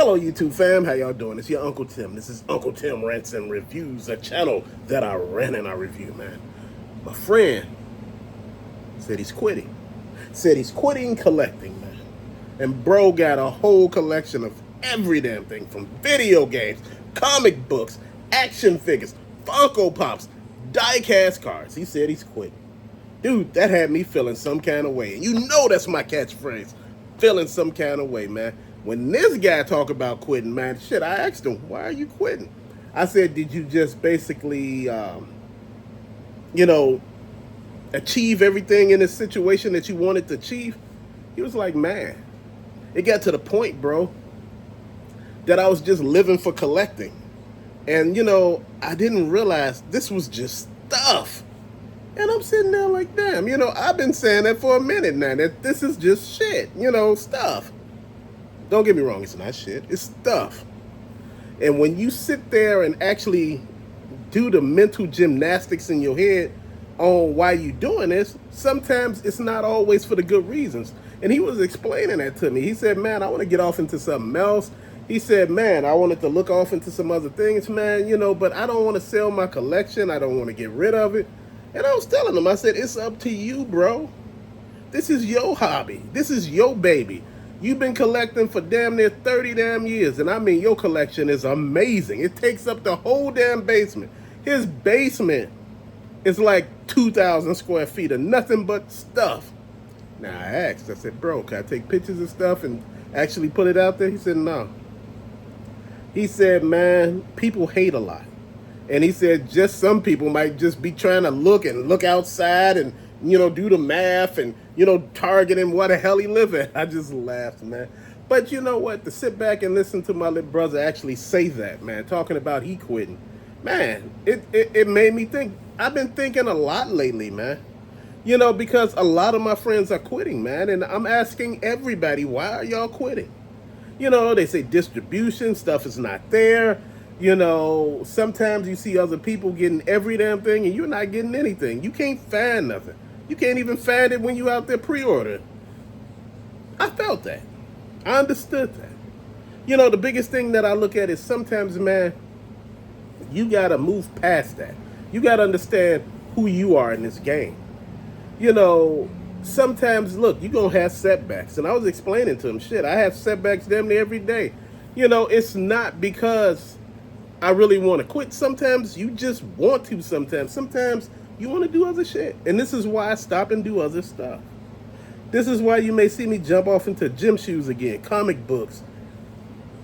Hello, YouTube fam. How y'all doing? It's your Uncle Tim. This is Uncle Tim Rants and Reviews, a channel that I ran and I review, man. My friend said he's quitting. Said he's quitting collecting, man. And bro got a whole collection of every damn thing from video games, comic books, action figures, Funko Pops, die-cast cards. He said he's quitting. Dude, that had me feeling some kind of way. And you know that's my catchphrase. Feeling some kind of way, man. When this guy talk about quitting, man, shit, I asked him, why are you quitting? I said, did you just basically, achieve everything in this situation that you wanted to achieve? He was like, man, it got to the point, bro, that I was just living for collecting. And, I didn't realize this was just stuff. And I'm sitting there like, damn, I've been saying that for a minute now, that this is just shit, stuff. Don't get me wrong, it's not shit, it's stuff. And when you sit there and actually do the mental gymnastics in your head on why you doing this, sometimes it's not always for the good reasons. And he was explaining that to me. He said, man, I want to get off into something else. He said, man, I wanted to look off into some other things, man, but I don't want to sell my collection. I don't want to get rid of it. And I was telling him, I said, it's up to you, bro. This is your hobby. This is your baby. You've been collecting for damn near 30 damn years. And I mean, your collection is amazing. It takes up the whole damn basement. His basement is like 2,000 square feet of nothing but stuff. Now, I asked, I said, bro, can I take pictures of stuff and actually put it out there? He said, no. He said, man, people hate a lot. And he said, just some people might just be trying to look outside and, do the math and, targeting what the hell he live at. I just laughed, man. But you know what? To sit back and listen to my little brother actually say that, man, talking about he quitting, man, it made me think. I've been thinking a lot lately, man. Because a lot of my friends are quitting, man. And I'm asking everybody, why are y'all quitting? They say distribution, stuff is not there. Sometimes you see other people getting every damn thing and you're not getting anything. You can't find nothing. You can't even find it when you out there pre-order. I felt that. I understood that. The biggest thing that I look at is sometimes, man, you got to move past that. You got to understand who you are in this game. Sometimes, look, you're going to have setbacks. And I was explaining to him, shit, I have setbacks damn near every day. It's not because I really want to quit. Sometimes you just want to sometimes. Sometimes you want to do other shit. And this is why I stop and do other stuff. This is why you may see me jump off into gym shoes again, comic books,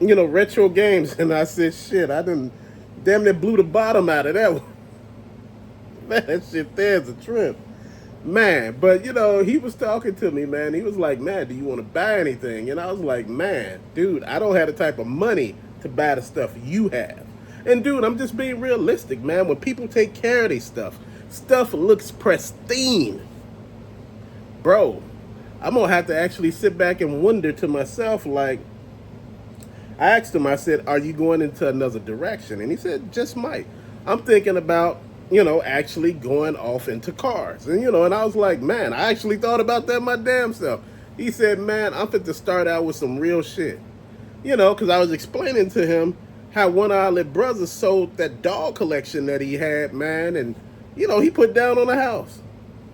retro games. And I said, shit, I done damn near blew the bottom out of that one. Man, that shit there's a trip. Man, but, he was talking to me, man. He was like, man, do you want to buy anything? And I was like, man, dude, I don't have the type of money to buy the stuff you have. And, dude, I'm just being realistic, man. When people take care of their stuff looks pristine. Bro, I'm going to have to actually sit back and wonder to myself, like, I asked him, I said, are you going into another direction? And he said, just might. I'm thinking about, actually going off into cars. And, and I was like, man, I actually thought about that my damn self. He said, man, I'm fit to start out with some real shit. Because I was explaining to him how one of our little brothers sold that dog collection that he had, man. And, he put down on a house.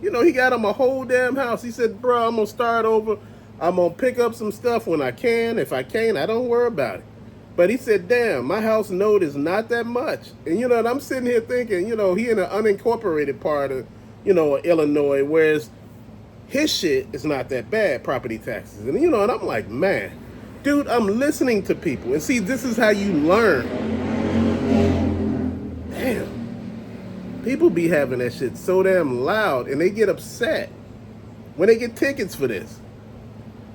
He got him a whole damn house. He said, bro, I'm going to start over. I'm going to pick up some stuff when I can. If I can't, I don't worry about it. But he said, damn, my house note is not that much. And, and I'm sitting here thinking, he in an unincorporated part of, Illinois, whereas his shit is not that bad, property taxes. And, and I'm like, man, dude, I'm listening to people. And see, this is how you learn. Damn. People be having that shit so damn loud, and they get upset when they get tickets for this.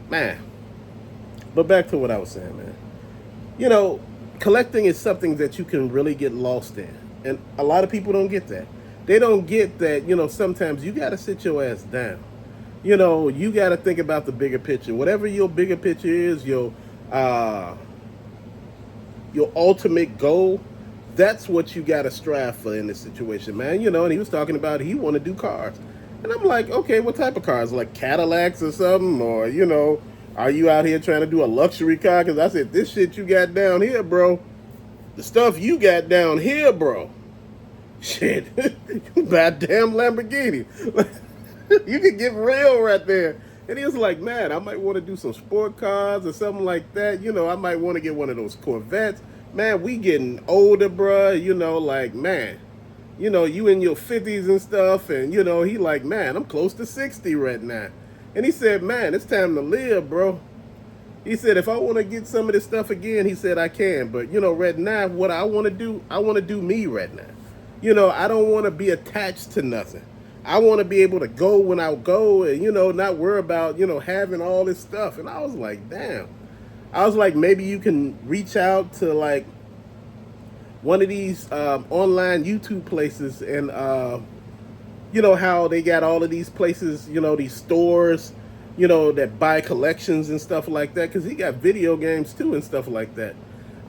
Man. But back to what I was saying, man. Collecting is something that you can really get lost in. And a lot of people don't get that. They don't get that, sometimes you got to sit your ass down. You got to think about the bigger picture. Whatever your bigger picture is, your ultimate goal, that's what you got to strive for in this situation, man. And he was talking about he want to do cars. And I'm like, okay, what type of cars? Like Cadillacs or something? Or, Are you out here trying to do a luxury car? Because I said, this shit you got down here, bro. The stuff you got down here, bro. Shit. You buy a damn Lamborghini. You could get real right there. And he was like, man, I might want to do some sport cars or something like that. You know, I might want to get one of those Corvettes. Man, we getting older, bruh. You know, like, man. You know, you in your 50s and stuff. And, you know, he like, man, I'm close to 60 right now. And he said, man, it's time to live, bro. He said, if I want to get some of this stuff again, he said, I can. But, you know, right now, what I want to do me right now. You know, I don't want to be attached to nothing. I want to be able to go when I go and, you know, not worry about, you know, having all this stuff. And I was like, damn. I was like, maybe you can reach out to, like, one of these online YouTube places and, you know, how they got all of these places, you know, these stores, you know, that buy collections and stuff like that. Because he got video games, too, and stuff like that.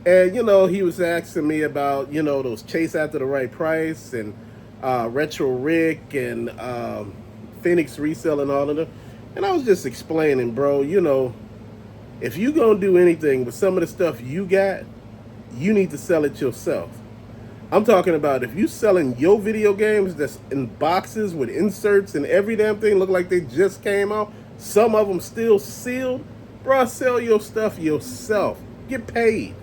And, you know, he was asking me about, you know, those Chase After the Right Price and Retro Rick and Phoenix Resell and all of them. And I was just explaining, bro, you know, if you going to do anything with some of the stuff you got, you need to sell it yourself. I'm talking about if you selling your video games that's in boxes with inserts and every damn thing look like they just came out, some of them still sealed, bro, sell your stuff yourself. Get paid.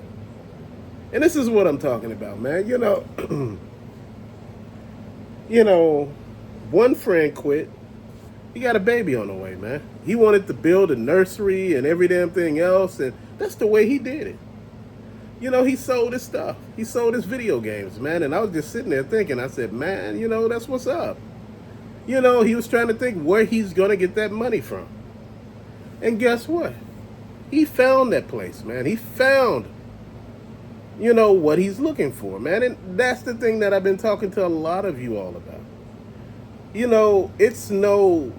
And this is what I'm talking about, man. You know, you know, one friend quit. He got a baby on the way, man. He wanted to build a nursery and every damn thing else, and that's the way he did it. You know, he sold his stuff. He sold his video games, man. And I was just sitting there thinking, I said, man, you know, that's what's up. You know, he was trying to think where he's going to get that money from. And guess what? He found that place, man. He found, you know, what he's looking for, man. And that's the thing that I've been talking to a lot of you all about. You know, it's no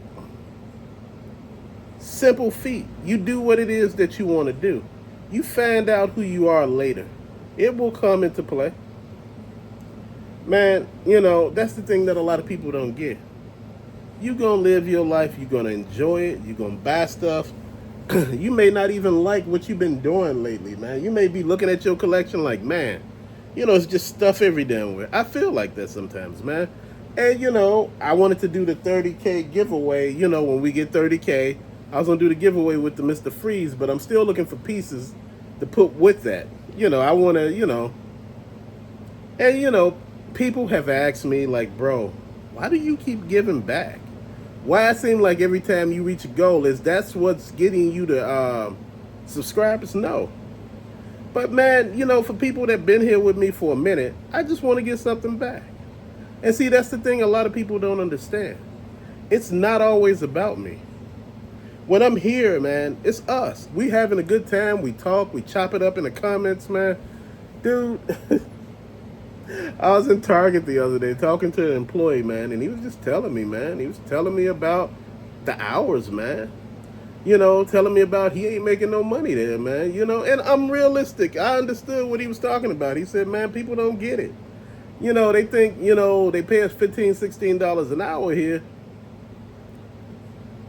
simple feat. You do what it is that you want to do. You find out who you are later. It will come into play. Man, you know, that's the thing that a lot of people don't get. You're going to live your life. You're going to enjoy it. You're going to buy stuff. You may not even like what you've been doing lately, man. You may be looking at your collection like, man, you know, it's just stuff every damn where. I feel like that sometimes, man. And, you know, I wanted to do the 30K giveaway, you know, when we get 30K. I was going to do the giveaway with the Mr. Freeze, but I'm still looking for pieces to put with that. You know, I want to, you know. And, you know, people have asked me, like, bro, why do you keep giving back? Why it seems like every time you reach a goal is that's what's getting you to subscribers? No. But, man, you know, for people that been here with me for a minute, I just want to get something back. And see, that's the thing a lot of people don't understand. It's not always about me. When I'm here, man, it's us. We having a good time. We talk. We chop it up in the comments, man. Dude, I was in Target the other day talking to an employee, man, and he was just telling me, man. He was telling me about the hours, man. You know, telling me about he ain't making no money there, man. You know, and I'm realistic. I understood what he was talking about. He said, man, people don't get it. You know, they think, you know, they pay us $15, $16 an hour here.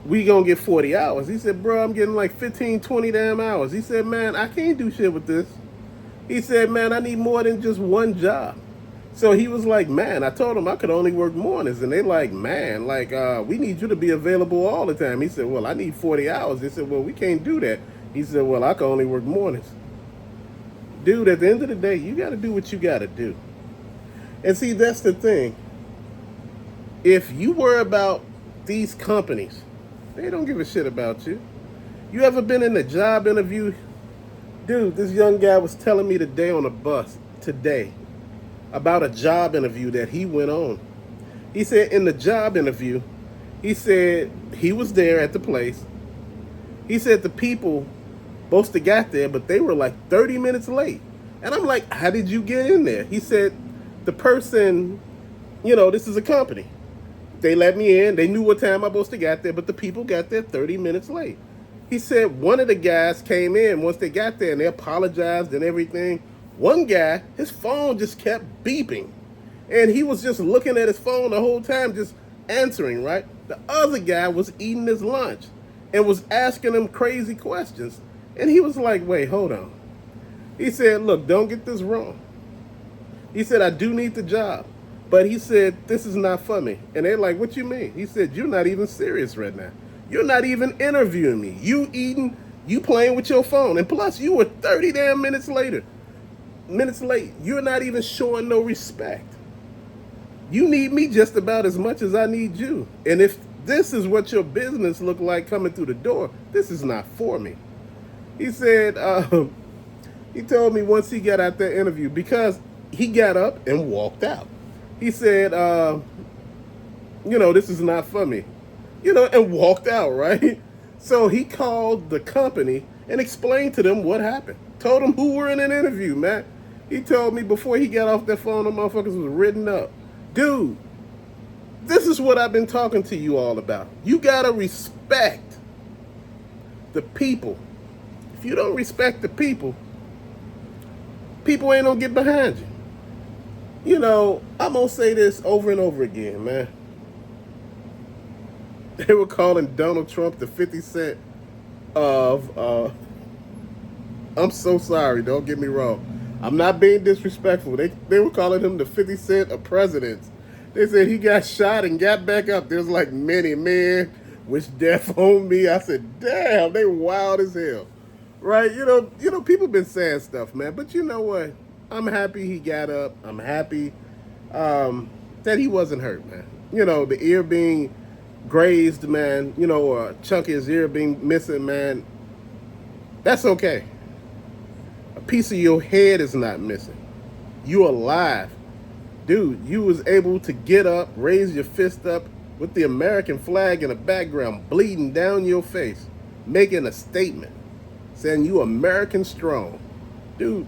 We gonna get 40 hours. He said, bro, I'm getting like 15, 20 damn hours. He said, man, I can't do shit with this. He said, man, I need more than just one job. So he was like, man, I told him I could only work mornings. And they like, man, like, we need you to be available all the time. He said, well, I need 40 hours. They said, well, we can't do that. He said, well, I can only work mornings. Dude, at the end of the day, you got to do what you got to do. And see, that's the thing. If you worry about these companies, they don't give a shit about you. You ever been in a job interview? Dude, this young guy was telling me today on a bus, today, about a job interview that he went on. He said in the job interview, he said he was there at the place. He said the people supposed to got there, but they were like 30 minutes late. And I'm like, how did you get in there? He said the person, you know, this is a company. They let me in. They knew what time I supposed to got there, but the people got there 30 minutes late. He said one of the guys came in once they got there and they apologized and everything. One guy, his phone just kept beeping. And he was just looking at his phone the whole time, just answering, right? The other guy was eating his lunch. and was asking him crazy questions. And he was like, wait, hold on. He said, look, don't get this wrong. He said, I do need the job. But he said, this is not for me. And they're like, what you mean? He said, you're not even serious right now. You're not even interviewing me. You eating, you playing with your phone. And plus, you were 30 damn minutes late. You're not even showing no respect. You need me just about as much as I need you. And if this is what your business look like coming through the door, this is not for me. He said, he told me once he got out that interview, because he got up and walked out. He said, this is not for me, and walked out, right? So he called the company and explained to them what happened. Told them who were in an interview, man. He told me before he got off that phone, the motherfuckers was written up. Dude, this is what I've been talking to you all about. You gotta respect the people. If you don't respect the people, people ain't gonna get behind you. I'm gonna say this over and over again, man. They were calling Donald Trump the 50 Cent of, I'm so sorry, don't get me wrong. I'm not being disrespectful. They were calling him the 50 Cent of presidents. They said he got shot and got back up. There's like many men wish death on me. I said, damn, they wild as hell. Right? People been saying stuff, man. But you know what? I'm happy he got up. I'm happy that he wasn't hurt, man. The ear being grazed, man, or a chunk of his ear being missing, man. That's okay. A piece of your head is not missing. You're alive. Dude, you was able to get up, raise your fist up with the American flag in the background, bleeding down your face, making a statement, saying you American strong. Dude,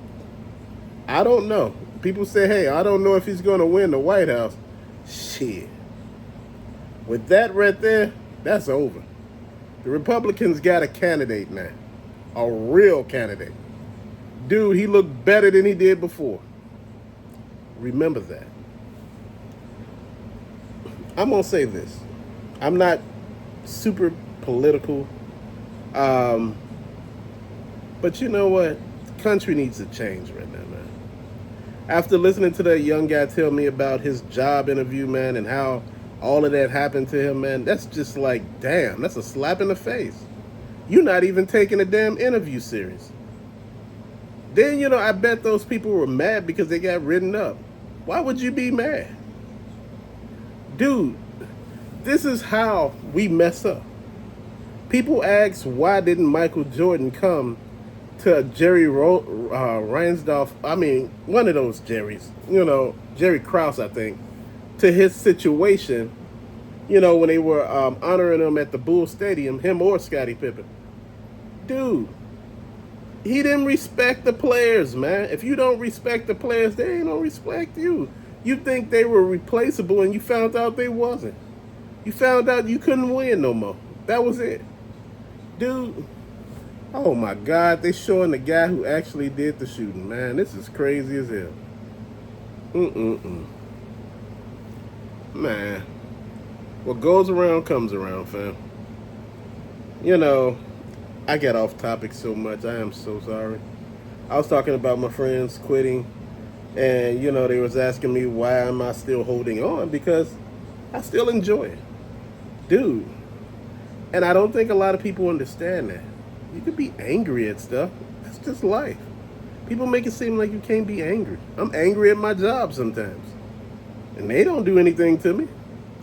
I don't know. People say, hey, I don't know if he's going to win the White House. Shit. With that right there, that's over. The Republicans got a candidate now. A real candidate. Dude, he looked better than he did before. Remember that. I'm going to say this. I'm not super political. But you know what? The country needs to change right now, man. After listening to that young guy tell me about his job interview, man, and how all of that happened to him, man, that's just like, damn, that's a slap in the face. You're not even taking a damn interview serious. Then, I bet those people were mad because they got written up. Why would you be mad? Dude, this is how we mess up. People ask, why didn't Michael Jordan come to Jerry Reinsdorf, one of those Jerrys, Jerry Krause, I think, to his situation, when they were honoring him at the Bull Stadium, him or Scottie Pippen. Dude, he didn't respect the players, man. If you don't respect the players, they ain't gonna respect you. You think they were replaceable and you found out they wasn't. You found out you couldn't win no more. That was it. Dude, oh my God, they showing the guy who actually did the shooting, man. This is crazy as hell. Man, what goes around comes around, fam. I get off topic so much. I am so sorry. I was talking about my friends quitting, and they was asking me why am I still holding on, because I still enjoy it, dude. And I don't think a lot of people understand that. You could be angry at stuff. That's just life. People make it seem like you can't be angry. I'm angry at my job sometimes, and they don't do anything to me.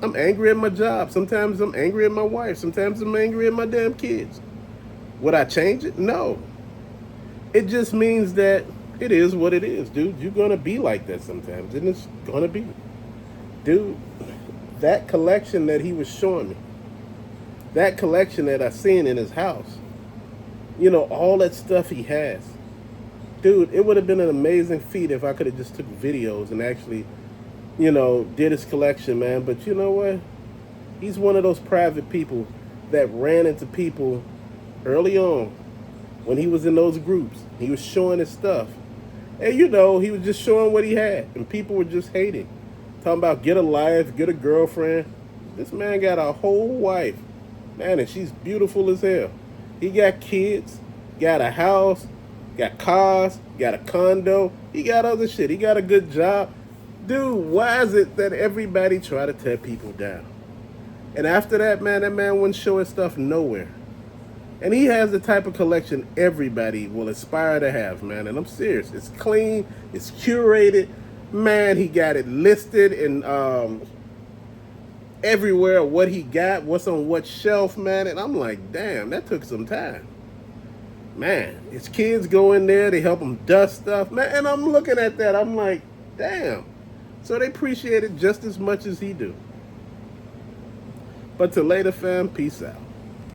I'm angry at my job. Sometimes I'm angry at my wife. Sometimes I'm angry at my damn kids. Would I change it? No. It just means that it is what it is, dude. You're going to be like that sometimes, and it's going to be. Dude, that collection that he was showing me, that collection that I seen in his house, all that stuff he has. Dude, it would have been an amazing feat if I could have just took videos and actually, did his collection, man. But you know what? He's one of those private people that ran into people early on when he was in those groups. He was showing his stuff. And he was just showing what he had. And people were just hating. Talking about get a life, get a girlfriend. This man got a whole wife Man, and she's beautiful as hell. He got kids, got a house, got cars, got a condo. He got other shit. He got a good job. Dude, why is it that everybody try to tear people down? And after that man wouldn't show his stuff nowhere. And he has the type of collection everybody will aspire to have, man. And I'm serious. It's clean. It's curated. Man, he got it listed in everywhere what he got, what's on what shelf, man. And I'm like, damn, that took some time. Man, his kids go in there, they help him dust stuff, man. And I'm looking at that, I'm like, damn. So they appreciate it just as much as he do. But till later, fam, peace out.